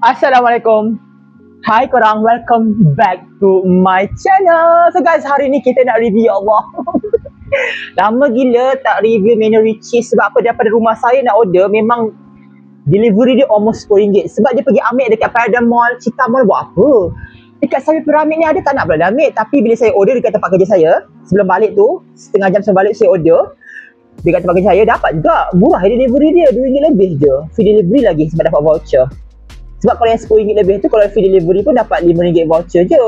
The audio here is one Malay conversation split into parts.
Assalamualaikum. Hai korang, welcome back to my channel. So guys, hari ni kita nak review, ya Allah. Lama gila tak review menu Richeese. Sebab apa? Daripada rumah saya nak order, memang delivery dia almost RM10. Sebab dia pergi ambil dekat Paradigm Mall, Cita Mall buat apa? Dekat Sabi Pyramid ni ada tak nak pula dia ambil. Tapi bila saya order dekat tempat kerja saya, sebelum balik tu, setengah jam sebelum balik saya order dekat tempat kerja saya, dapat juga. Murah delivery dia, RM2 lebih je. Free delivery lagi sebab dapat voucher. Sebab kalau yang RM10 lebih tu, kalau free delivery pun dapat RM5 voucher je.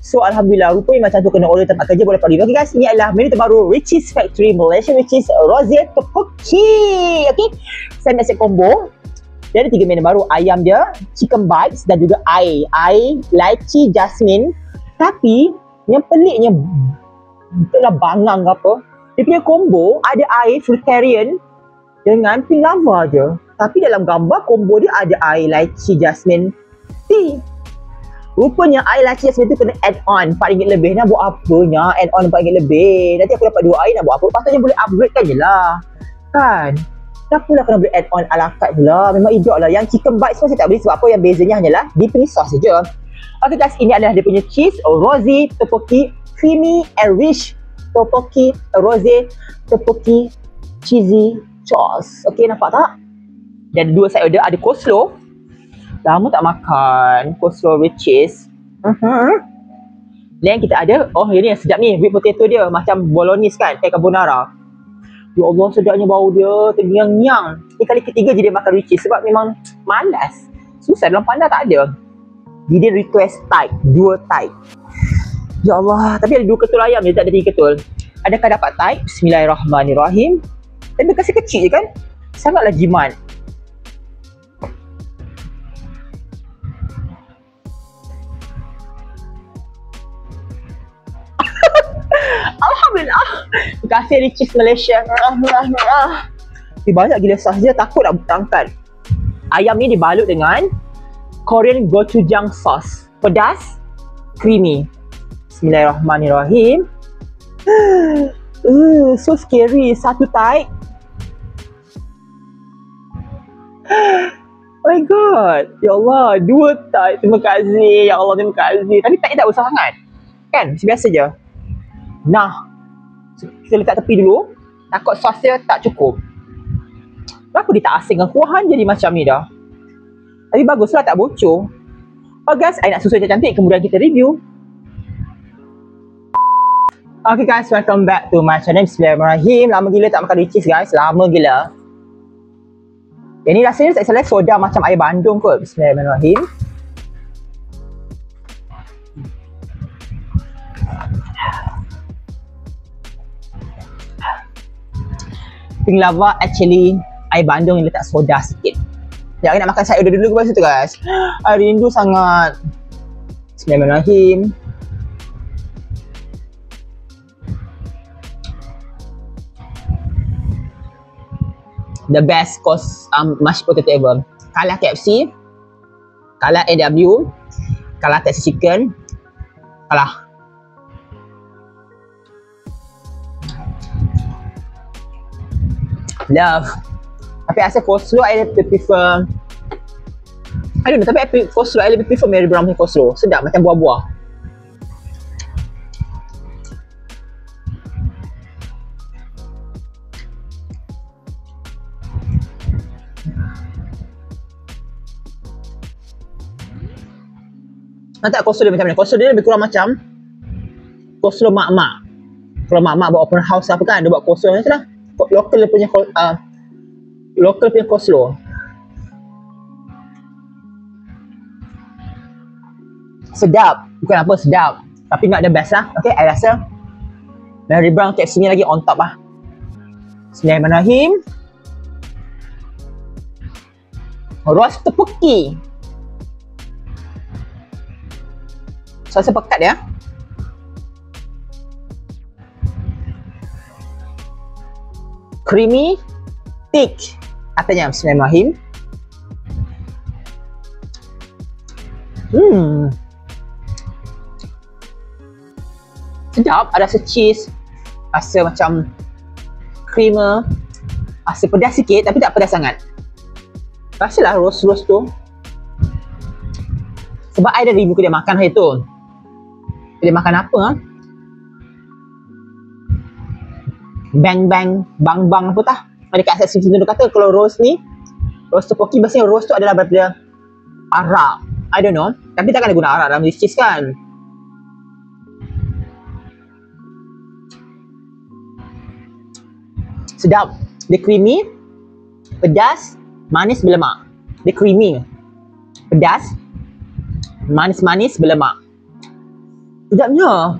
So Alhamdulillah, rupanya macam tu kena order tempat kerja boleh dapat review. Okay guys, ni adalah menu terbaru Richeese Factory Malaysia, which is Rose Tteokbokki. Okay, saya nak set combo. Dia ada 3 menu baru. Ayam dia, chicken bites dan juga air lychee jasmine. Tapi yang peliknya, entahlah bangang ke apa, dia punya combo ada air fruitarian dengan pink lava je. Tapi dalam gambar combo dia ada air lychee jasmine tea. Rupanya air lychee jasmine tu kena add on RM4 lebih. Nak buat apanya add on RM4 lebih? Nanti aku dapat 2 air nak buat apa? Patutnya boleh upgrade kan je lah. Kan? Kenapa pula kena boleh add on a la carte pula? Memang idiot lah. Yang chicken bites pun saya tak beli sebab apa? Yang bezanya hanyalah dia punya sauce saja. Okay guys, ini adalah dia punya cheese Rose Tteokbokki creamy and rich tteokbokki Rose Tteokbokki cheesy sauce. Okay, nampak tak? Dan dua side order ada coleslaw. Lama tak makan coleslaw Richeese. Dan kita ada, oh ini yang sedap ni, whipped potato dia macam bolognese kan, kayak carbonara. Ya Allah, sedapnya bau dia, terngiang-ngiang. Ini kali ketiga je dia makan Richeese sebab memang malas. Susah, dalam pandang tak ada. Dia request type, 2 type. Ya Allah, tapi ada 2 ketul ayam je, tak ada 3 ketul. Adakah dapat type? Bismillahirrahmanirrahim. Tapi kasih kecil je kan? Sangatlah jimat. Alhamdulillah. Terima kasih Richeese Malaysia. Banyak gila sah dia, takut nak berangkat. Ayam ni dibalut dengan Korean gochujang sauce. Pedas, creamy. Bismillahirrahmanirrahim. So scary. Satu type. Oh my god. Ya Allah, 2 type. Terima kasih. Ya Allah, terima kasih. Tapi type tak besar sangat. Kan? Macam biasa je. Nah, kita letak tepi dulu. Takut sos dia tak cukup. Kenapa dia tak asingkan kuahan jadi macam ni dah? Tapi baguslah tak bocor. Oh guys, I nak susun cantik kemudian kita review. Okay guys, welcome back to my channel. Bismillahirrahmanirrahim. Lama gila tak makan Richeese guys. Lama gila. Yang ni rasanya tak salah soda macam air bandung kot. Bismillahirrahmanirrahim. Pink lava actually air bandung yang letak soda sikit. Sekejap nak makan side order dulu ke situ guys. Rindu sangat. Bismillahirrahmanirrahim. The best cost mashed potato ever. Kalah KFC, kalah AW, kalah Texas Chicken, kalah. Love. Tapi asal coleslaw I lebih prefer, I don't know, tapi coleslaw I lebih prefer Mary Brown punya coleslaw. Sedap macam buah-buah. Nanti coleslaw dia macam mana? Coleslaw dia lebih kurang macam coleslaw mak-mak. Kalau mak-mak buat open house apa kan, dia buat coleslaw macam tu lah. Local punya coleslaw. Sedap. Bukan apa, sedap. Tapi not the best lah. Okay, I rasa Mary Brown KFC ni lagi on top lah. Bismillahirrahmanirrahim. Rose Tteokbokki. Rasa pekat ya. Creamy, thick. Katanya Bismillahirrahmanirrahim. Sedap, ada rasa cheese, rasa macam creamer, rasa pedas sikit tapi tak pedas sangat. Rasalah roast tu Sebab I dah review kedai makan hari tu. Kedai makan apa ha? Bang apa tah? Ada kat seksi sini dia kata kalau roast ni, roast topoki biasanya roast tu adalah daripada arak. I don't know. Tapi takkan dia guna arak dalam cheese kan? Sedap. Dia creamy, pedas, manis berlemak. Dia creamy, pedas, manis-manis berlemak. Sedapnya.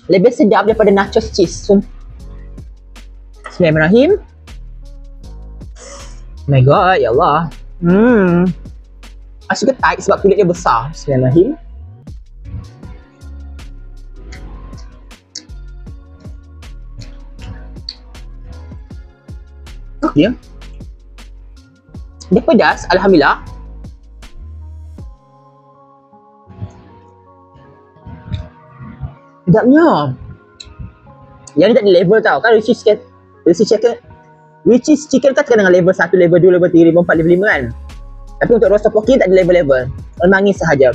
Lebih sedap daripada nachos cheese. Bismillahirrahmanirrahim. Oh my god, ya Allah. I suka tight sebab kulit dia besar. Bismillahirrahmanirrahim. Okay. Dia pedas, alhamdulillah. Sedapnya. Yang ni tak ada level tau. Kan Richie's chicken kan dengan level 1, level 2, level 3, level 4, level 5 kan. Tapi untuk roast topoki tak ada level-level. Mangis sahaja.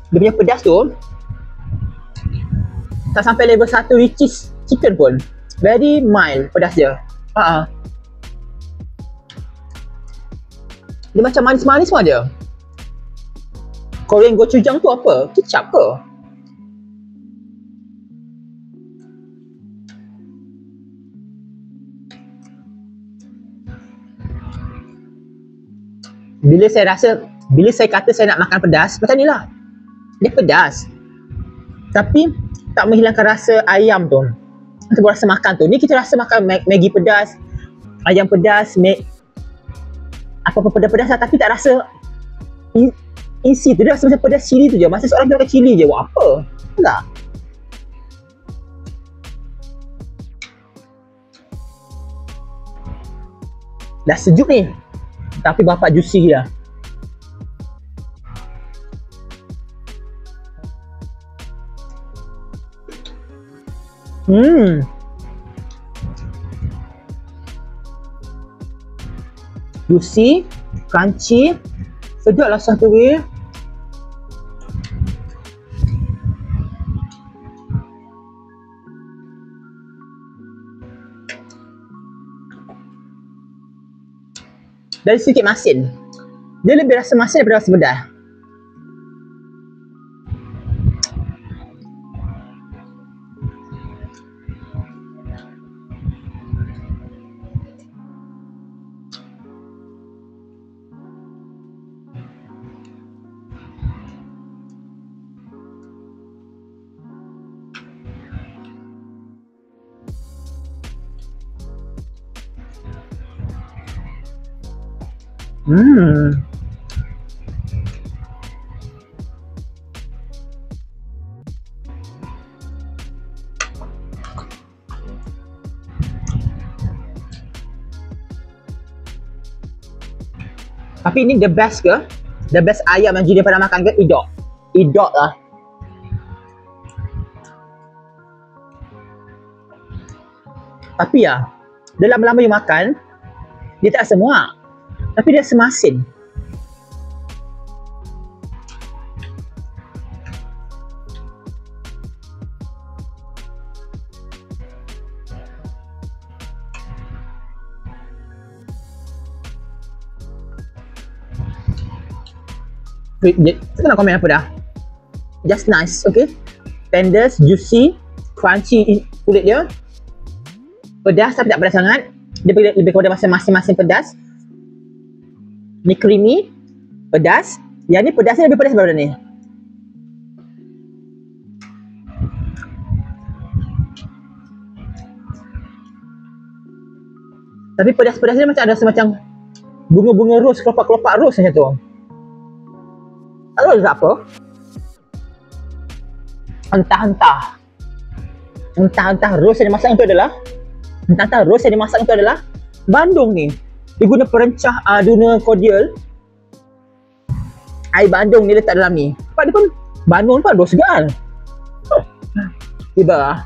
Dia punya pedas tu tak sampai level 1 Richie's chicken pun. Very mild pedas dia. Dia macam manis-manis pun ada. Korean gochujang tu apa? Kicap ke? Bila saya kata saya nak makan pedas, macam ni lah. Dia pedas. Tapi tak menghilangkan rasa ayam tu. Kita rasa makan tu. Ni kita rasa makan Maggi pedas, ayam pedas, apa-apa pedas-pedas lah, tapi tak rasa isi tu. Dia rasa macam pedas cili tu je. Masa seorang makan cili je. Buat apa? Tak? Dah sejuk ni. Tapi bapak juicy lah. Juicy, crunchy, sedap lah satu way. Dari sedikit masin. Dia lebih rasa masin daripada rasa pedas. Tapi ini the best ke? The best ayam yang Julia pernah makan ke? Idok. Idok lah. Tapi ya, dalam lama you makan, dia tak rasa muak. Tapi dia semasin. Saya nak komen apa dah. Just nice, okay. Tender, juicy, crunchy kulit dia. Pedas tapi tak pedas sangat. Dia lebih kepada masing-masing pedas. Ni creamy, pedas. Yang ni pedasnya lebih pedas daripada ni. Tapi pedas-pedas dia macam ada semacam bunga-bunga ros, kelopak-kelopak ros macam tu. Lalu ada apa? Entah-entah ros yang dimasak itu adalah Bandung ni. Dia guna perencah aduna cordial. Air Bandung ni letak dalam ni. Sebab dia pun Bandung pun ros segar. Tiba.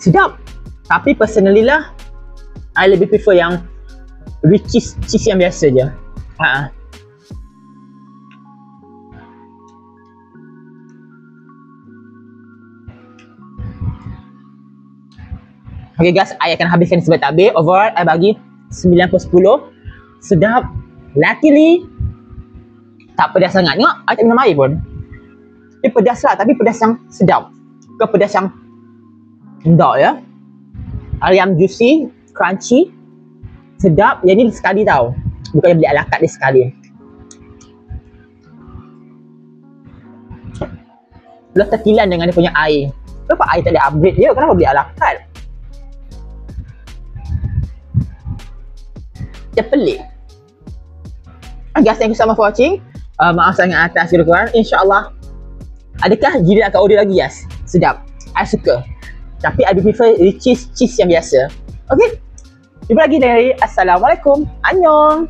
Sedap. Tapi personally lah, I lebih prefer yang rich cheese yang biasa je. Okay guys, I akan habiskan sebab tak habis. Overall, I bagi 9/10. Sedap. Luckily, tak pedas sangat. Tengok, I tak minum air pun. Dia pedas lah, tapi pedas yang sedap. Bukan pedas yang hendak ya. Ayam juicy, crunchy, sedap. Yang ni sekali tau. Bukan beli ala carte dia sekali. Belum terkilan dengan dia punya air. Kenapa air tak boleh upgrade dia? Kenapa beli ala carte? Dia pelik. Guys, thank you so much for watching. Maaf sangat atas kekurangan. InsyaAllah. Adakah Jirin akan order lagi guys? Sedap. I suka. Tapi I prefer cheese yang biasa. Okay. Jumpa lagi dari Assalamualaikum. Annyeong.